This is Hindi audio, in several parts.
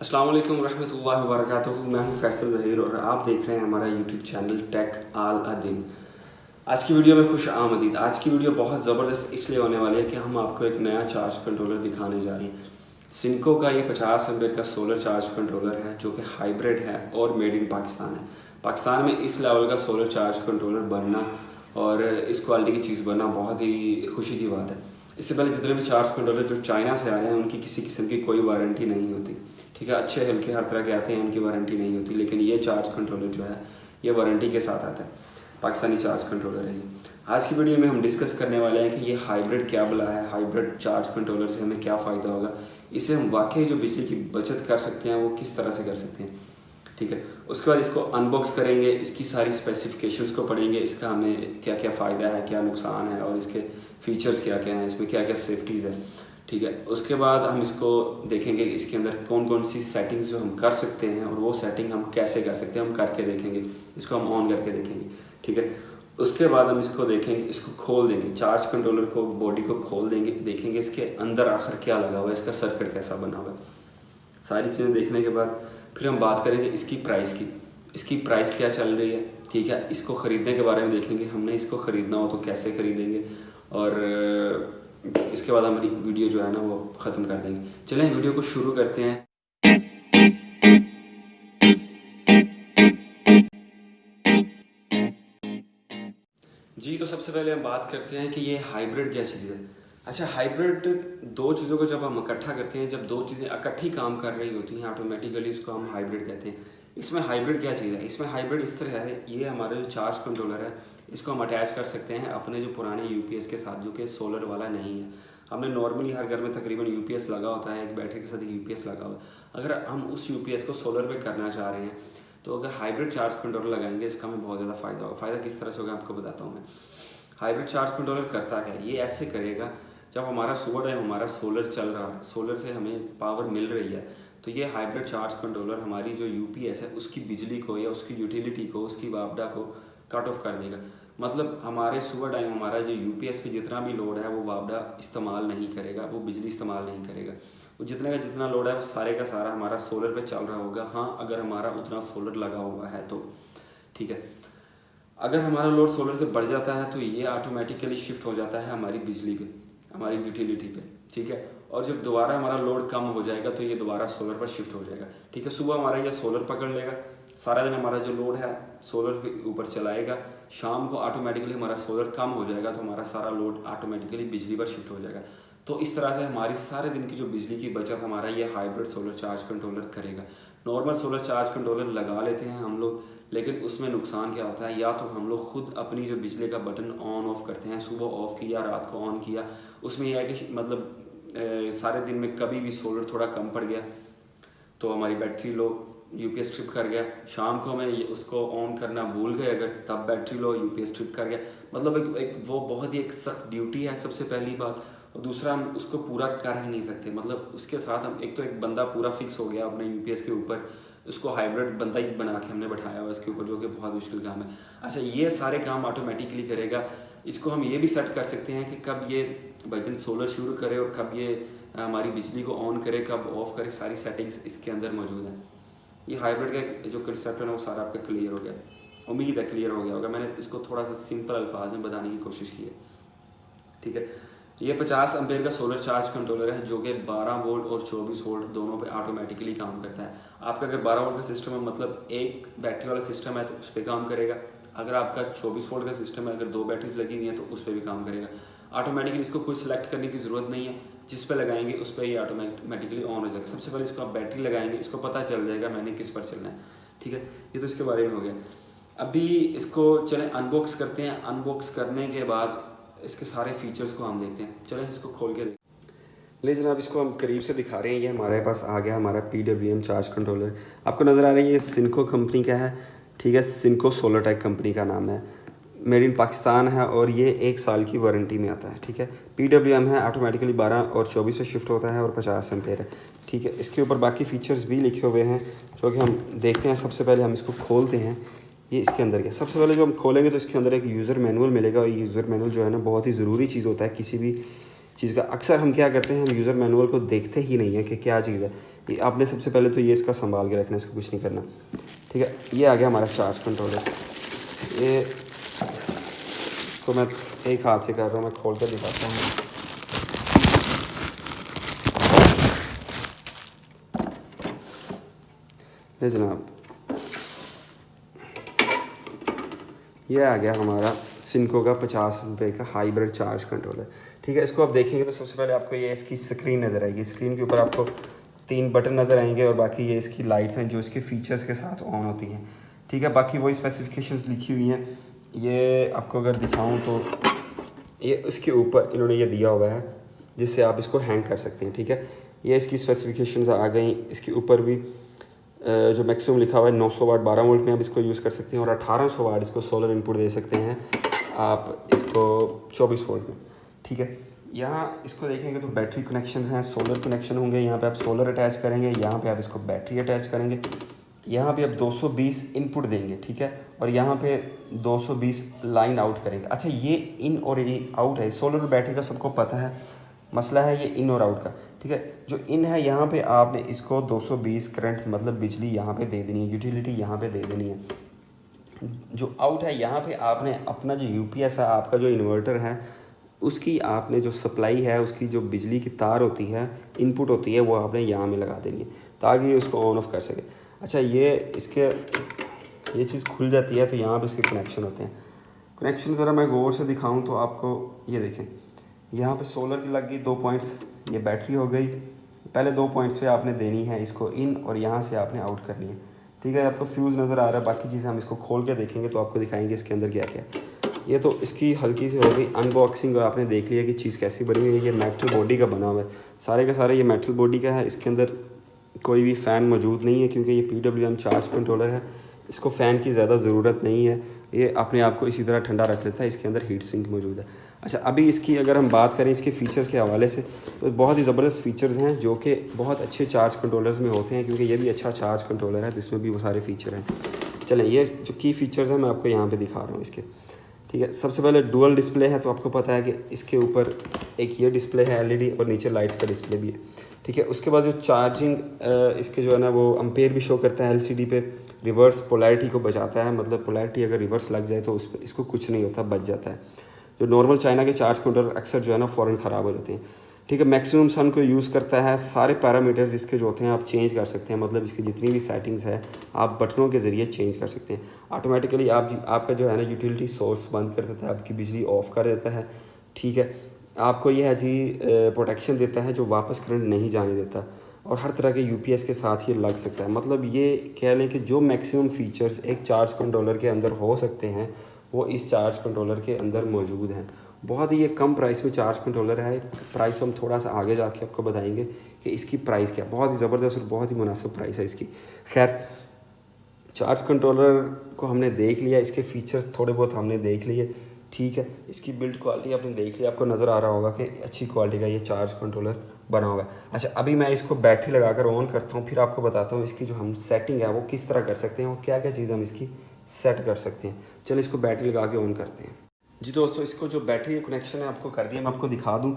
अस्सलाम वालेकुम रहमतुल्लाहि व बरकातुहू। मैं हूं फैसल ज़हीर और आप देख रहे हैं हमारा यूट्यूब चैनल टेक आल अदीन। आज की वीडियो में खुश आमदीद। आज की वीडियो बहुत ज़बरदस्त इसलिए होने वाली है कि हम आपको एक नया चार्ज कंट्रोलर दिखाने जा रहे हैं। सिनको का ये 50 एम्पेयर का सोलर चार्ज कंट्रोलर है जो कि हाइब्रिड है और मेड इन पाकिस्तान है। पाकिस्तान में इस लेवल का सोलर चार्ज कंट्रोलर बनना और इस क्वालिटी की चीज़ बनना बहुत ही खुशी की बात है। इससे पहले जितने भी चार्ज कंट्रोलर जो चाइना से आ रहे हैं उनकी किसी किस्म की कोई वारंटी नहीं होती, ठीक है। अच्छे हल्के हर तरह के आते हैं, उनकी वारंटी नहीं होती, लेकिन ये चार्ज कंट्रोलर जो है ये वारंटी के साथ आता है। पाकिस्तानी चार्ज कंट्रोलर है ये। आज की वीडियो में हम डिस्कस करने वाले हैं कि ये हाइब्रिड क्या बुला है, हाइब्रिड चार्ज कंट्रोलर से हमें क्या फ़ायदा होगा, इससे हम वाकई जो बिजली की बचत कर सकते हैं वो किस तरह से कर सकते हैं, ठीक है। उसके बाद इसको अनबॉक्स करेंगे, इसकी सारी स्पेसिफिकेशंस को पढ़ेंगे, इसका हमें क्या क्या फ़ायदा है, क्या नुकसान है और इसके फीचर्स क्या क्या हैं, इसमें क्या क्या सेफ्टीज़ है, ठीक है। उसके बाद हम इसको देखेंगे कि इसके अंदर कौन कौन सी सेटिंग्स जो हम कर सकते हैं और वो सेटिंग हम कैसे कर सकते हैं, हम करके देखेंगे, इसको हम ऑन करके देखेंगे, ठीक है। उसके बाद हम इसको देखेंगे, इसको खोल देंगे, चार्ज कंट्रोलर को, बॉडी को खोल देंगे, देखेंगे इसके अंदर आखिर क्या लगा हुआ है, इसका सर्किट कैसा बना हुआ है। सारी चीज़ें देखने के बाद फिर हम बात करेंगे इसकी प्राइस की, इसकी प्राइस क्या चल रही है, ठीक है। इसको ख़रीदने के बारे में देखेंगे, हमने इसको ख़रीदना हो तो कैसे ख़रीदेंगे और इसके बाद हमारी वीडियो जो है ना वो ख़त्म कर देंगे। चलें वीडियो को शुरू करते हैं। जी, तो सबसे पहले हम बात करते हैं कि ये हाइब्रिड क्या चीज़ है। अच्छा, हाइब्रिड दो चीज़ों को जब हम इकट्ठा करते हैं, जब दो चीज़ें इकट्ठी काम कर रही होती हैं ऑटोमेटिकली उसको हम हाइब्रिड कहते हैं। इसमें हाइब्रिड क्या चीज़ है, इसमें हाइब्रिड इस तरह है, ये हमारा जो चार्ज कंट्रोलर है इसको हम अटैच कर सकते हैं अपने जो पुराने यूपीएस के साथ, जो कि सोलर वाला नहीं है। हमने नॉर्मली हर घर में तकरीबन यूपीएस लगा होता है, एक बैटरी के साथ एक यूपीएस लगा हुआ है। अगर हम उस यूपीएस को सोलर पे करना चाह रहे हैं तो अगर हाइब्रिड चार्ज कंट्रोलर लगाएंगे इसका हमें बहुत ज़्यादा फ़ायदा होगा। फ़ायदा किस तरह से होगा आपको बताता हूँ मैं। हाइब्रिड चार्ज कंट्रोलर करता है, ये ऐसे करेगा, जब हमारा सुबह टाइम हमारा सोलर चल रहा है, सोलर से हमें पावर मिल रही है, तो ये हाइब्रिड चार्ज कंट्रोलर हमारी जो यूपीएस है उसकी बिजली को या उसकी यूटिलिटी को, उसकी वापडा को कट ऑफ कर देगा। मतलब हमारे सुबह टाइम हमारा जो यूपीएस पे जितना भी लोड है वो वापडा इस्तेमाल नहीं करेगा, वो बिजली इस्तेमाल नहीं करेगा। वो जितने का जितना लोड है वो सारे का सारा हमारा सोलर पे चल रहा होगा। हाँ, अगर हमारा उतना सोलर लगा हुआ है तो, ठीक है। अगर हमारा लोड सोलर से बढ़ जाता है तो ये ऑटोमेटिकली शिफ्ट हो जाता है हमारी बिजली पे, हमारी यूटिलिटी पे, ठीक है। और जब दोबारा हमारा लोड कम हो जाएगा तो ये दोबारा सोलर पर शिफ्ट हो जाएगा, ठीक है। सुबह हमारा ये सोलर पकड़ लेगा, सारा दिन हमारा जो लोड है सोलर के ऊपर चलाएगा, शाम को ऑटोमेटिकली हमारा सोलर कम हो जाएगा तो हमारा सारा लोड ऑटोमेटिकली बिजली पर शिफ्ट हो जाएगा। तो इस तरह से हमारी सारे दिन की जो बिजली की बचत हमारा ये हाइब्रिड सोलर चार्ज कंट्रोलर करेगा। नॉर्मल सोलर चार्ज कंट्रोलर लगा लेते हैं हम लोग, लेकिन उसमें नुकसान क्या होता है, या तो हम लोग खुद अपनी जो बिजली का बटन ऑन ऑफ करते हैं, सुबह ऑफ किया, रात को ऑन किया, उसमें यह है कि मतलब सारे दिन में कभी भी सोलर थोड़ा कम पड़ गया तो हमारी बैटरी लो, यूपीएस ट्रिप कर गया, शाम को हमें उसको ऑन करना भूल गए अगर, तब बैटरी लो, यूपीएस ट्रिप कर गया। मतलब एक वो बहुत ही एक सख्त ड्यूटी है सबसे पहली बात, और दूसरा हम उसको पूरा कर ही नहीं सकते। मतलब उसके साथ हम एक तो एक बंदा पूरा फिक्स हो गया अपने यूपीएस के ऊपर, उसको हाइब्रिड बंदा ही बना के हमने बैठाया हुआ इसके ऊपर, जो कि बहुत मुश्किल काम है। अच्छा, ये सारे काम ऑटोमेटिकली करेगा। इसको हम ये भी सेट कर सकते हैं कि कब ये बटन सोलर शुरू करे और कब ये हमारी बिजली को ऑन करे, कब ऑफ करे, सारी सेटिंग्स इसके अंदर मौजूद हैं। ये हाइब्रिड का जो कंसेप्ट है ना वो सारा आपका क्लियर हो गया, उम्मीद है क्लियर हो गया होगा। मैंने इसको थोड़ा सा सिंपल अल्फाज में बताने की कोशिश की है, ठीक है। ये 50 एम्पेयर का सोलर चार्ज कंट्रोलर है जो कि 12 वोल्ट और 24 वोल्ट दोनों पे ऑटोमेटिकली काम करता है। आपका अगर 12 वोल्ट का सिस्टम है, मतलब एक बैटरी वाला सिस्टम है, तो उस पर काम करेगा। अगर आपका 24 वोल्ट का सिस्टम है, अगर दो बैटरीज लगी हुई हैं तो उस पर भी काम करेगा ऑटोमेटिकली। इसको कोई सिलेक्ट करने की ज़रूरत नहीं है, जिस पर लगाएंगे उस पर ये ऑटोमेटिकली ऑन हो जाएगा। सबसे पहले इसको आप बैटरी लगाएंगे, इसको पता चल जाएगा मैंने किस पर चलना है, ठीक है। ये तो इसके बारे में हो गया। अभी इसको चलें अनबॉक्स करते हैं। अनबॉक्स करने के बाद इसके सारे फीचर्स को हम देखते हैं। चलें इसको खोल के ले जनाब, इसको हम करीब से दिखा रहे हैं। ये हमारे पास आ गया हमारा PWM चार्ज कंट्रोलर, आपको नज़र आ रहा है। ये सिनको कंपनी का है, ठीक है। सिनको सोलरटेक कंपनी का नाम है, मेड इन पाकिस्तान है और ये 1 साल की वारंटी में आता है, ठीक है। PWM है, ऑटोमेटिकली 12 और 24 पे शिफ्ट होता है और 50 एम्पेयर है, ठीक है। इसके ऊपर बाकी फ़ीचर्स भी लिखे हुए हैं जो कि हम देखते हैं। सबसे पहले हम इसको खोलते हैं। ये इसके अंदर क्या, सबसे पहले जो हम खोलेंगे तो इसके अंदर एक यूज़र मैनुअल मिलेगा, और यूज़र मैनुअल जो है ना बहुत ही ज़रूरी चीज़ होता है किसी भी चीज़ का। अक्सर हम क्या करते हैं, हम यूज़र मैनुअल को देखते ही नहीं है कि क्या चीज़ है। ये आपने सबसे पहले तो ये इसका संभाल के रखना है, इसको कुछ नहीं करना, ठीक है। ये आ गया हमारा चार्ज कंट्रोलर। ये इसको मैं एक हाथ से कर रहा हूँ, मैं खोल कर दिखाता हूँ। ले जनाब, ये आ गया हमारा सिनको का 50 रुपये का हाइब्रिड चार्ज कंट्रोलर, ठीक है। इसको आप देखेंगे तो सबसे पहले आपको ये इसकी स्क्रीन नज़र आएगी। स्क्रीन के ऊपर आपको 3 बटन नज़र आएंगे और बाकी ये इसकी लाइट्स हैं जो इसके फीचर्स के साथ ऑन होती हैं, ठीक है। बाकी वही स्पेसिफिकेशंस लिखी हुई हैं। ये आपको अगर दिखाऊं तो ये इसके ऊपर इन्होंने ये दिया हुआ है जिससे आप इसको हैंग कर सकते हैं, ठीक है। ये इसकी स्पेसिफिकेशंस आ गई। इसके ऊपर भी जो मैक्सिमम लिखा हुआ है 900 वाट 12 वोल्ट में आप इसको यूज़ कर सकते हैं और 1800 वाट इसको सोलर इनपुट दे सकते हैं आप इसको 24 वोल्ट में, ठीक है। यहाँ इसको देखेंगे तो बैटरी कनेक्शंस हैं, सोलर कनेक्शन होंगे। यहाँ पे आप सोलर अटैच करेंगे, यहाँ पे आप इसको बैटरी अटैच करेंगे, यहाँ पे आप 220 इनपुट देंगे, ठीक है। और यहाँ पे 220 लाइन आउट करेंगे। अच्छा, ये इन और ये आउट है। सोलर और बैटरी का सबको पता है, मसला है ये इन और आउट का, ठीक है। जो इन है यहाँ पे आपने इसको 220 करंट मतलब बिजली यहाँ पे दे देनी है, यूटिलिटी यहाँ पे दे देनी है। जो आउट है यहाँ पे आपने अपना जो यूपीएस है, आपका जो इन्वर्टर है, उसकी आपने जो सप्लाई है, उसकी जो बिजली की तार होती है, इनपुट होती है, वो आपने यहाँ में लगा देनी है ताकि ये उसको ऑन ऑफ कर सके। अच्छा, ये इसके ये चीज़ खुल जाती है तो यहाँ पे इसके कनेक्शन होते हैं। कनेक्शन ज़रा मैं गौर से दिखाऊं तो आपको ये देखें, यहाँ पे सोलर की लग गई 2 पॉइंट्स, ये बैटरी हो गई। पहले 2 पॉइंट्स पे आपने देनी है इसको इन और यहाँ से आपने आउट करनी है, ठीक है। आपको फ्यूज़ नज़र आ रहा है। बाकी चीज़ें हम इसको खोल के देखेंगे तो आपको दिखाएंगे इसके अंदर क्या क्या है। ये तो इसकी हल्की सी हो गई अनबॉक्सिंग, आपने देख लिया कि चीज़ कैसी बनी हुई है। ये मेटल बॉडी का बना हुआ है, सारे का सारे ये मेटल बॉडी का है। इसके अंदर कोई भी फ़ैन मौजूद नहीं है क्योंकि ये PWM चार्ज कंट्रोलर है। इसको फ़ैन की ज़्यादा ज़रूरत नहीं है, ये अपने आप को इसी तरह ठंडा रख लेता है। इसके अंदर हीट सिंक मौजूद है। अच्छा, अभी इसकी अगर हम बात करें इसके फ़ीचर्स के हवाले से तो बहुत ही ज़बरदस्त फ़ीचर्स हैं जो कि बहुत अच्छे चार्ज कंट्रोलर्स में होते हैं, क्योंकि ये भी अच्छा चार्ज कंट्रोलर है तो इसमें भी वो सारे फ़ीचर हैं। चलें, ये जो की फ़ीचर्स हैं मैं आपको यहाँ पे दिखा रहा हूँ इसके, ठीक है। सबसे पहले डुअल डिस्प्ले है, तो आपको पता है कि इसके ऊपर एक ये डिस्प्ले है LED और नीचे लाइट्स का डिस्प्ले भी है, ठीक है। उसके बाद जो चार्जिंग इसके जो है ना वो अम्पेयर भी शो करता है LCD पे। रिवर्स पोलैरिटी को बचाता है, मतलब पोलैरिटी अगर रिवर्स लग जाए तो उस पर इसको कुछ नहीं होता, बच जाता है। जो नॉर्मल चाइना के चार्ज कंट्रोलर अक्सर जो है ना फ़ौरन ख़राब हो जाते हैं, ठीक है। मैक्सिमम सन को यूज़ करता है। सारे पैरामीटर्स इसके जो होते हैं आप चेंज कर सकते हैं, मतलब इसकी जितनी भी सेटिंग्स है आप बटनों के ज़रिए चेंज कर सकते हैं। ऑटोमेटिकली आपका जो है ना यूटिलिटी सोर्स बंद कर देता है, आपकी बिजली ऑफ़ कर देता है, ठीक है। आपको यह है जी प्रोटेक्शन देता है जो वापस करंट नहीं जाने देता, और हर तरह के UPS के साथ ये लग सकता है। मतलब ये कह लें कि जो मैक्सिमम फ़ीचर्स एक चार्ज कंट्रोलर के अंदर हो सकते हैं वो इस चार्ज कंट्रोलर के अंदर मौजूद हैं। बहुत ही ये कम प्राइस में चार्ज कंट्रोलर है। प्राइस हम थोड़ा सा आगे जाके आपको बताएंगे कि इसकी प्राइस क्या, बहुत ही ज़बरदस्त और बहुत ही मुनासिब प्राइस है इसकी। खैर, चार्ज कंट्रोलर को हमने देख लिया, इसके फ़ीचर्स थोड़े बहुत हमने देख लिए, ठीक है। इसकी बिल्ड क्वालिटी आपने देख लिया, आपको नज़र आ रहा होगा कि अच्छी क्वालिटी का ये चार्ज कंट्रोलर बना हुआ है। अच्छा, अभी मैं इसको बैटरी लगाकर ऑन करता हूँ, फिर आपको बताता हूँ इसकी जो हम सेटिंग है वो किस तरह कर सकते हैं और क्या क्या चीज़ हम इसकी सेट कर सकते हैं। चलो इसको बैटरी लगा के ऑन करते हैं। जी दोस्तों, इसको जो बैटरी कनेक्शन है आपको कर दिया, मैं आपको दिखा दूँ।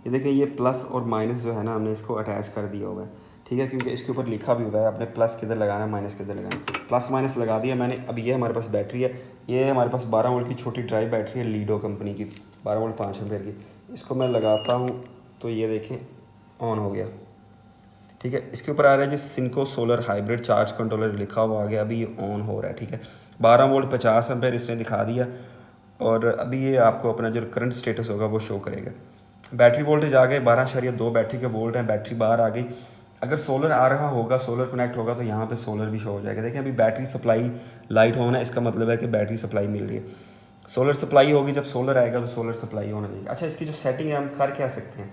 ये देखिए, ये प्लस और माइनस जो है ना हमने इसको अटैच कर दिया हुआ है, ठीक है, क्योंकि इसके ऊपर लिखा भी हुआ है आपने प्लस किधर लगाना है, माइनस किधर लगाना है। प्लस माइनस लगा दिया मैंने। अब ये हमारे पास बैटरी है, ये हमारे पास 12 वोल्ट की छोटी ड्राई बैटरी है लीडो कंपनी की, 12 वोल्ट 5 एम्पेयर की। इसको मैं लगाता हूँ तो ये देखें ऑन हो गया, ठीक है। इसके ऊपर आ रहा है जी सिनको सोलर हाइब्रिड चार्ज कंट्रोलर लिखा हुआ आ गया, अभी ये ऑन हो रहा है, ठीक है। 12 वोल्ट 50 एम्पेयर इसने दिखा दिया और अभी ये आपको अपना जो करंट स्टेटस होगा वो शो करेगा। बैटरी वोल्टेज आ गए 12.2 बैटरी के वोल्ट हैं, बैटरी बाहर आ गई। अगर सोलर आ रहा होगा, सोलर कनेक्ट होगा तो यहाँ पे सोलर भी शो हो जाएगा। देखिए अभी बैटरी सप्लाई लाइट ऑन है, इसका मतलब है कि बैटरी सप्लाई मिल रही है। सोलर सप्लाई होगी, जब सोलर आएगा तो सोलर सप्लाई होना चाहिए। अच्छा, इसकी जो सेटिंग है हम कर क्या सकते हैं,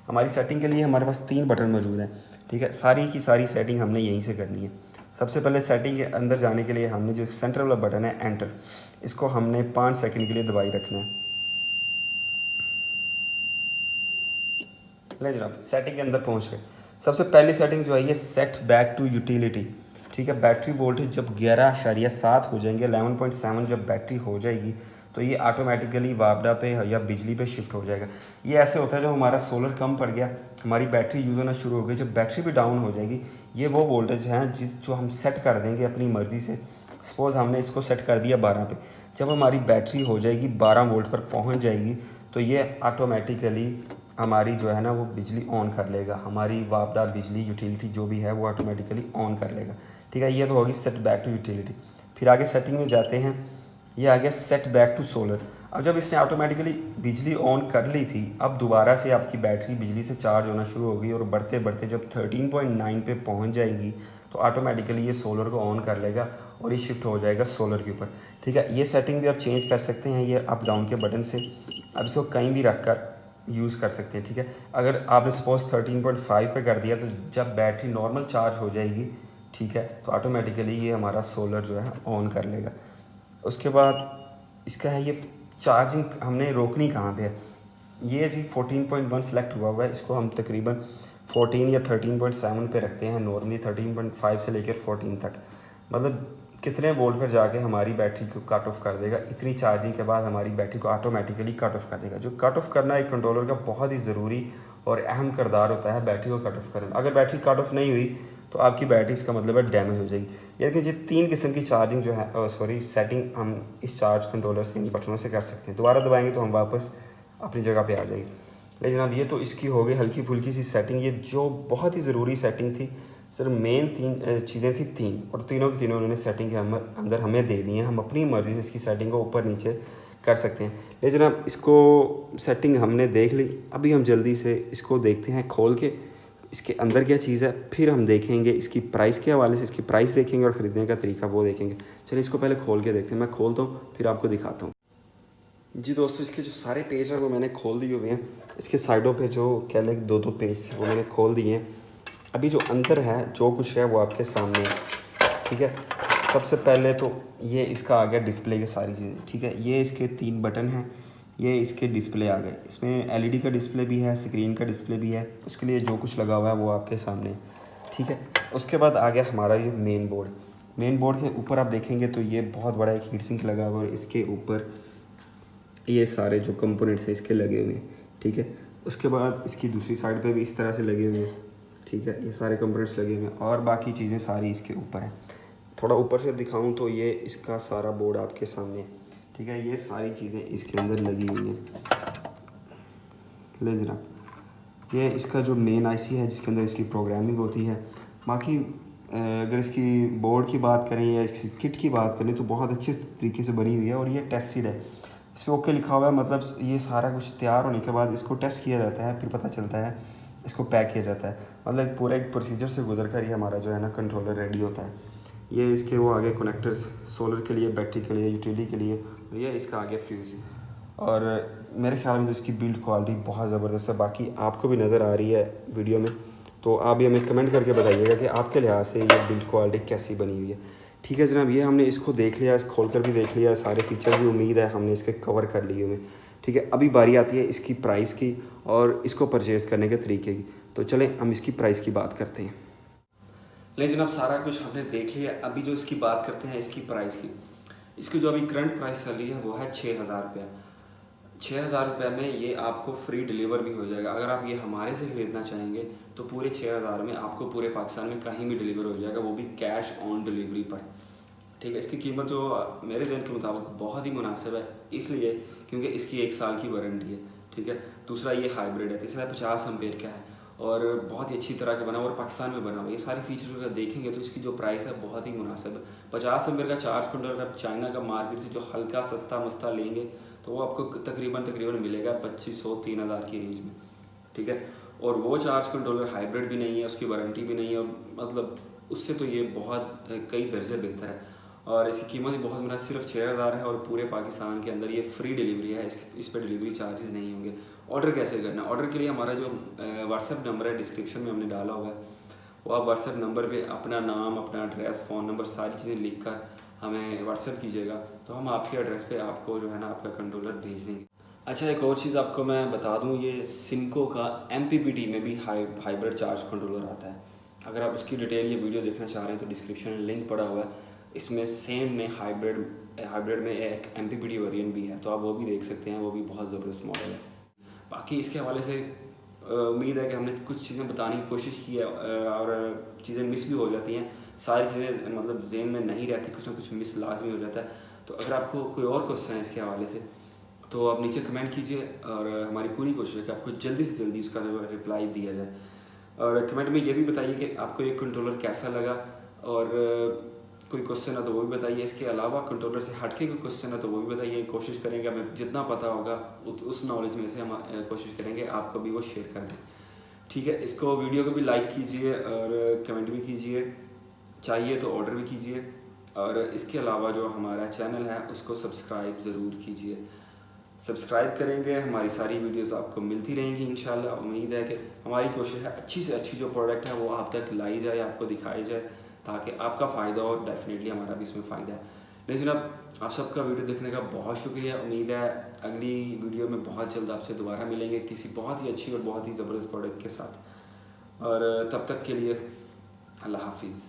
हमारी सेटिंग के लिए हमारे पास 3 बटन मौजूद हैं, ठीक है। सारी की सारी सेटिंग हमने यहीं से करनी है। सबसे पहले सेटिंग के अंदर जाने के लिए हमने जो सेंटर वाला बटन है एंटर, इसको हमने 5 सेकंड के लिए दबाई रखना है। ले जनाब, सेटिंग के अंदर पहुंच गए। सबसे पहली सेटिंग जो है ये सेट बैक टू यूटिलिटी, ठीक है। बैटरी वोल्टेज जब 11.7 हो जाएंगे, 11.7 जब बैटरी हो जाएगी तो ये ऑटोमेटिकली वापडा पे या बिजली पे शिफ्ट हो जाएगा। ये ऐसे होता है जब हमारा सोलर कम पड़ गया, हमारी बैटरी यूज़ होना शुरू हो गई, जब बैटरी भी डाउन हो जाएगी, ये वो वोल्टेज हैं जो हम सेट कर देंगे अपनी मर्ज़ी से। सपोज़ हमने इसको सेट कर दिया 12 पे, जब हमारी बैटरी हो जाएगी 12 वोल्ट पर पहुंच जाएगी, तो ये ऑटोमेटिकली हमारी जो है ना वो बिजली ऑन कर लेगा, हमारी वापडा बिजली यूटिलिटी जो भी है वो ऑटोमेटिकली ऑन कर लेगा। ठीक है, ये तो होगी सेट बैक टू यूटिलिटी। फिर आगे सेटिंग में जाते हैं, ये आ गया सेट बैक टू सोलर। अब जब इसने ऑटोमेटिकली बिजली ऑन कर ली थी, अब दोबारा से आपकी बैटरी बिजली से चार्ज होना शुरू होगी और बढ़ते बढ़ते जब 13.9 पे पहुंच जाएगी तो ऑटोमेटिकली ये सोलर को ऑन कर लेगा और ये शिफ्ट हो जाएगा सोलर के ऊपर। ठीक है, ये सेटिंग भी आप चेंज कर सकते हैं, ये अप डाउन के बटन से। अब इसको कहीं भी रख कर यूज़ कर सकते हैं। ठीक है, अगर आपने सपोज 13.5 पे कर दिया तो जब बैटरी नॉर्मल चार्ज हो जाएगी, ठीक है, तो ऑटोमेटिकली ये हमारा सोलर जो है ऑन कर लेगा। उसके बाद इसका है ये चार्जिंग हमने रोकनी कहाँ पे है, ये जी 14.1 सेलेक्ट हुआ है, इसको हम तकरीबन 14 या 13.7 पे रखते हैं नॉर्मली, 13.5 से लेकर 14 तक, मतलब कितने वोल्ट पर जाके हमारी बैटरी को कट ऑफ कर देगा। इतनी चार्जिंग के बाद हमारी बैटरी को ऑटोमेटिकली कट ऑफ कर देगा। जो कट ऑफ करना एक कंट्रोलर का बहुत ही ज़रूरी और अहम किरदार होता है बैटरी को कट ऑफ करने में। अगर बैटरी कट ऑफ नहीं हुई तो आपकी बैटरी, इसका मतलब है डैमेज हो जाएगी। ये देखिए, 3 किस्म की चार्जिंग जो है सेटिंग हम इस चार्ज कंट्रोलर से, इन बटनों से कर सकते हैं। दोबारा दबाएंगे तो हम वापस अपनी जगह पे आ जाएगी। लेकिन जनाब ये तो इसकी हो गई हल्की फुल्की सी सेटिंग। ये जो बहुत ही ज़रूरी सेटिंग थी, सर मेन 3 चीज़ें थी 3, और तीनों की तीनों उन्होंने सेटिंग के अंदर हमें दे दी हैं। हम अपनी मर्ज़ी से इसकी सेटिंग को ऊपर नीचे कर सकते हैं। लेकिन जनाब इसको सेटिंग हमने देख ली, अभी हम जल्दी से इसको देखते हैं खोल के, इसके अंदर क्या चीज़ है, फिर हम देखेंगे इसकी प्राइस के हवाले से, इसकी प्राइस देखेंगे और ख़रीदने का तरीका वो देखेंगे। चलिए इसको पहले खोल के देखते हैं। मैं खोलता हूँ फिर आपको दिखाता हूँ। जी दोस्तों, इसके जो सारे पेज हैं वो मैंने खोल दिए हुए हैं। इसके साइडों पे जो कह लें 2-2 पेज थे वो मैंने खोल दिए हैं। अभी जो अंदर है जो कुछ है वो आपके सामने है। ठीक है, सबसे पहले तो ये इसका आ गया डिस्प्ले की सारी चीज़ें। ठीक है, ये इसके 3 बटन हैं, ये इसके डिस्प्ले आ गए। इसमें एलईडी का डिस्प्ले भी है, स्क्रीन का डिस्प्ले भी है, उसके लिए जो कुछ लगा हुआ है वो आपके सामने है। ठीक है, उसके बाद आ गया हमारा ये मेन बोर्ड। मेन बोर्ड के ऊपर आप देखेंगे तो ये बहुत बड़ा एक हीट सिंक लगा हुआ है और इसके ऊपर ये सारे जो कंपोनेंट्स हैं इसके लगे हुए हैं। ठीक है, उसके बाद इसकी दूसरी साइड पे भी इस तरह से लगे हुए हैं। ठीक है, ये सारे कंपोनेंट्स लगे हुए हैं और बाकी चीज़ें सारी इसके ऊपर हैं। थोड़ा ऊपर से दिखाऊं तो ये इसका सारा बोर्ड आपके सामने है। ठीक है, ये सारी चीज़ें इसके अंदर लगी हुई हैं। ले जनाब, ये इसका जो मेन आईसी है जिसके अंदर इसकी प्रोग्रामिंग होती है। बाकी अगर इसकी बोर्ड की बात करें या इसकी किट की बात करें तो बहुत अच्छे तरीके से बनी हुई है और ये टेस्टेड है। इस पर ओके लिखा हुआ है, मतलब ये सारा कुछ तैयार होने के बाद इसको टेस्ट किया जाता है, फिर पता चलता है, इसको पैक किया जाता है। मतलब पूरा एक प्रोसीजर से गुजर कर ही हमारा जो है ना कंट्रोलर रेडी होता है। ये इसके वो आगे कनेक्टर्स, सोलर के लिए, बैटरी के लिए, यूटिलिटी के लिए, और ये इसका आगे फ्यूज़। और मेरे ख्याल में तो इसकी बिल्ड क्वालिटी बहुत ज़बरदस्त है। बाकी आपको भी नज़र आ रही है वीडियो में, तो आप भी हमें कमेंट करके बताइएगा कि आपके लिहाज से ये बिल्ड क्वालिटी कैसी बनी हुई है। ठीक है जनाब, ये हमने इसको देख लिया, इस खोल कर भी देख लिया, सारे फीचर्स भी उम्मीद है हमने इसके कवर कर लिए हुए। ठीक है, अभी बारी आती है इसकी प्राइस की और इसको परचेज़ करने के तरीके की। तो चलें हम इसकी प्राइस की बात करते हैं। लेकिन जनाब सारा कुछ हमने देख लिया, अभी जो इसकी बात करते हैं इसकी प्राइस की। इसकी जो अभी करंट प्राइस चल रही है वो है 6,000 रुपया। 6,000 रुपये में ये आपको फ्री डिलीवर भी हो जाएगा। अगर आप ये हमारे से ख़रीदना चाहेंगे तो पूरे 6,000 में आपको पूरे पाकिस्तान में कहीं भी डिलीवर हो जाएगा, वो भी कैश ऑन डिलीवरी पर। ठीक है, इसकी कीमत जो मेरे जहन के मुताबिक बहुत ही मुनासिब है, इसलिए क्योंकि इसकी 1 साल की वारंटी है। ठीक है, दूसरा ये हाइब्रिड है, तीसरा 50 एम्पेयर का है और बहुत ही अच्छी तरह का बना हुआ और पाकिस्तान में बना हुआ। ये सारे फीचर्स अगर देखेंगे तो इसकी जो प्राइस है बहुत ही मुनासिब है। 50 एम्पेयर का चार्ज कंट्रोलर आप चाइना का मार्केट से जो हल्का सस्ता मस्ता लेंगे तो वो आपको तकरीबन मिलेगा 2,500-3,000 की रेंज में। ठीक है, और वो चार्ज कंट्रोलर हाइब्रिड भी नहीं है, उसकी वारंटी भी नहीं है, और मतलब उससे तो ये बहुत कई दर्जे बेहतर है। और इसकी कीमत भी बहुत मुनासिब, सिर्फ 6,000 है और पूरे पाकिस्तान के अंदर ये फ्री डिलीवरी है। इस पर डिलीवरी चार्जेस नहीं होंगे। ऑर्डर कैसे करना है? ऑर्डर के लिए हमारा जो व्हाट्सएप नंबर है डिस्क्रिप्शन में हमने डाला हुआ है, वो आप व्हाट्सएप नंबर पे अपना नाम, अपना एड्रेस, फ़ोन नंबर, सारी चीज़ें लिख कर हमें व्हाट्सएप कीजिएगा, तो हम आपके एड्रेस पे आपको जो है ना आपका कंट्रोलर भेज देंगे। अच्छा, एक और चीज़ आपको मैं बता दूं, ये सिमको का MPPT में भी हाइब्रिड चार्ज कंट्रोलर आता है। अगर आप उसकी डिटेल ये वीडियो देखना चाह रहे हैं तो डिस्क्रिप्शन में लिंक पड़ा हुआ है, इसमें सेम में हाइब्रिड में एक MPPT वेरिएंट भी है, तो आप वो भी देख सकते हैं, वो भी बहुत ज़बरदस्त मॉडल है। बाकी इसके हवाले से उम्मीद है कि हमने कुछ चीज़ें बताने की कोशिश की है, और चीज़ें मिस भी हो जाती हैं, सारी चीज़ें मतलब ज़हन में नहीं रहती, कुछ ना कुछ मिस लाजमी हो जाता है। तो अगर आपको कोई और क्वेश्चन है इसके हवाले से तो आप नीचे कमेंट कीजिए, और हमारी पूरी कोशिश है कि आपको जल्दी से जल्दी उसका जो रिप्लाई दिया जाए। और कमेंट में ये भी बताइए कि आपको ये कंट्रोलर कैसा लगा, और कोई क्वेश्चन है तो वो भी बताइए। इसके अलावा कंट्रोलर से हटके कोई क्वेश्चन है तो वो भी बताइए। कोशिश करेंगे हमें जितना पता होगा उस नॉलेज में से हम कोशिश करेंगे आपको भी वो शेयर कर दें। ठीक है, इसको वीडियो को भी लाइक कीजिए और कमेंट भी कीजिए, चाहिए तो ऑर्डर भी कीजिए, और इसके अलावा जो हमारा चैनल है उसको सब्सक्राइब ज़रूर कीजिए। सब्सक्राइब करेंगे, हमारी सारी वीडियोस आपको मिलती रहेंगी इंशाल्लाह। उम्मीद है कि हमारी कोशिश है अच्छी से अच्छी जो प्रोडक्ट है वो आप तक लाई जाए, आपको दिखाई जाए, ताकि आपका फ़ायदा हो। डेफिनेटली हमारा भी इसमें फ़ायदा है। लेकिन अब आप सबका वीडियो देखने का बहुत शुक्रिया। उम्मीद है अगली वीडियो में बहुत जल्द आपसे दोबारा मिलेंगे किसी बहुत ही अच्छी और बहुत ही ज़बरदस्त प्रोडक्ट के साथ, और तब तक के लिए अल्लाह हाफिज़।